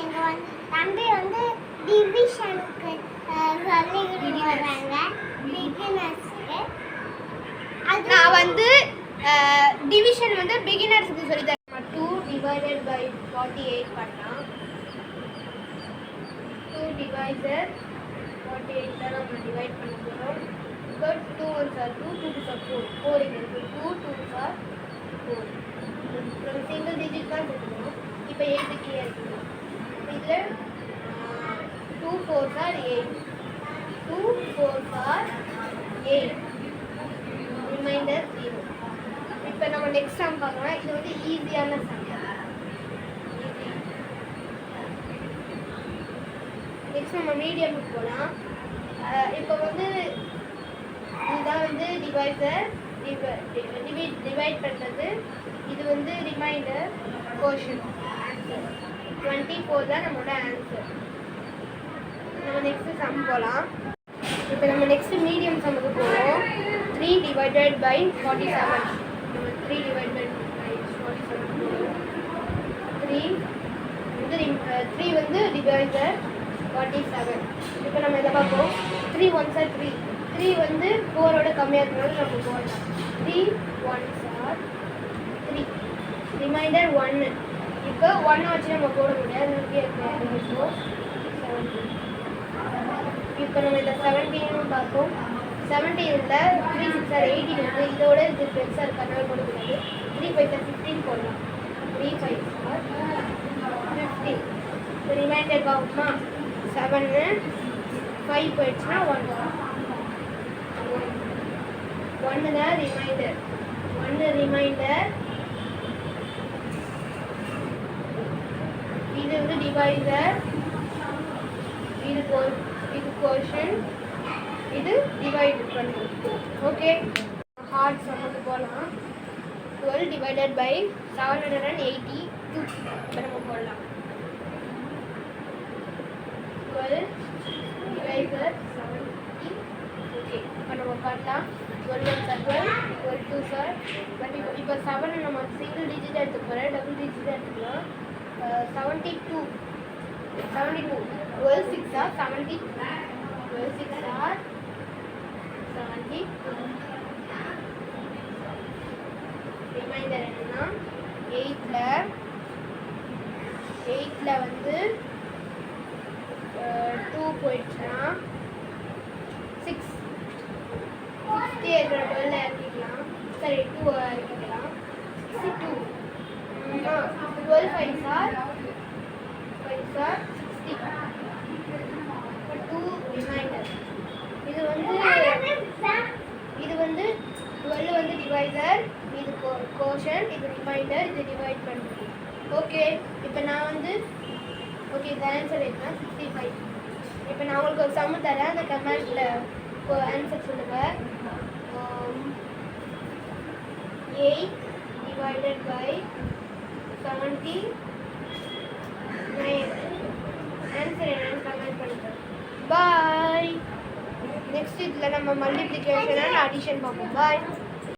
எங்க தம்பி டிவிஷனுக்கு சொல்லி வராங்க பிகினர்ஸ்க்கு. நான் டிவிஷன் பிகினர்ஸ்க்கு சொல்லி தரேன். 2 divided by 48 பண்ணலாம். 2 divided 48 தான் நம்ம டிவைட் பண்ண போறோம். So 2 ones are 2, 2 2s are 4. 4 இங்க இருக்கு. 2 2s are 4. நம்ம சிங்கிள் டிஜிட் தான் எடுக்கணும். இப்போ 8 கீழே இருக்கு. இதுல 2 4s are 8. 2 4s are 8. Remainder 0. இப்போ நம்ம நெக்ஸ்ட் சம் பார்க்கலாம். இது ஈஸியான சம். நெக்ஸ்ட் நம்ம மீடியமுக்கு போகலாம். இப்போ இதுதான் டிவைசர் டிவைட் பண்ணுறது. இது ரிமைண்டர் கோஷன் ஆன்சர் 24 தான் நம்மளோட ஆன்சர். நம்ம நெக்ஸ்ட் சம் போகலாம். இப்போ நம்ம நெக்ஸ்ட் மீடியம் சம்முக்கு போகிறோம். 3 divided by 47. நம்ம 3 divided by 47 போகிறோம். 3 டிவைசர் 47. இப்போ நம்ம இதை பார்ப்போம். 3 1s are 3. 3 4ஓட கம்மியாக இருக்கிறது நம்ம போடலாம். 3 1s are 3. ரிமைண்டர் 1. இப்போ 1 வச்சு நம்ம போட முடியாது. இப்போ நம்ம இந்த 17 பார்ப்போம். 17ல் 3 6 are 18 இதோட இது பெருசாக இருக்கிறதுனால போடக்கூடாது. 3 5 are 15 போடலாம். 3 5 are 15. இப்போ ரிமைண்டர் பார்ப்போமா? 7 5 போயிடுச்சுன்னா 1 தான் ரிமைண்டர். 1 ரிமைண்டர். இது டிவைசர். இது கோஷன். இது டிவைட் பண்ணும். ஓகே, ஹார்ட் சம்முக்கு போகலாம். 12 divided by 782. இப்போ நம்ம போடலாம். 12 divisor 70. ஓகே, இப்போ நம்ம பண்ணலாம். 12 1s are 12, 12 2s are 24. இப்போ 7 நம்ம சிங்கிள் டிஜிட் எடுத்து போகிறேன். டபுள் டிஜிட் எடுத்துக்கலாம். 72. 12 6 are 70. 12 6 are 70. ரிமைண்டர் என்னன்னா 8ல 2 போயிடுச்சுன்னா 6 60 இருக்கிற 12 இறக்கிக்கலாம். சரி 2 இறக்கிக்கலாம். 62. 12 5s are 60. 2 ரிமைண்டர். இது 12 டிவைசர். இது கோஷன். இது ரிமைண்டர். இது டிவைட் பண்ணுறது. ஓகே, இப்போ நான் ஓகே இந்த ஆன்சர் என்ன 65. இப்போ நான் உங்களுக்கு ஒரு சம்மு தரேன். அந்த கமெண்ட்டில் ஆன்சர் சொல்லுங்கள். 8 divided by 79. ஆன்சர் என்னன்னு கமெண்ட் பண்ணுங்கள். பாய். நெக்ஸ்ட் இதில் நம்ம மல்டிப்ளிகேஷன் அண்ட் அடிஷன் பார்ப்போம். பாய்.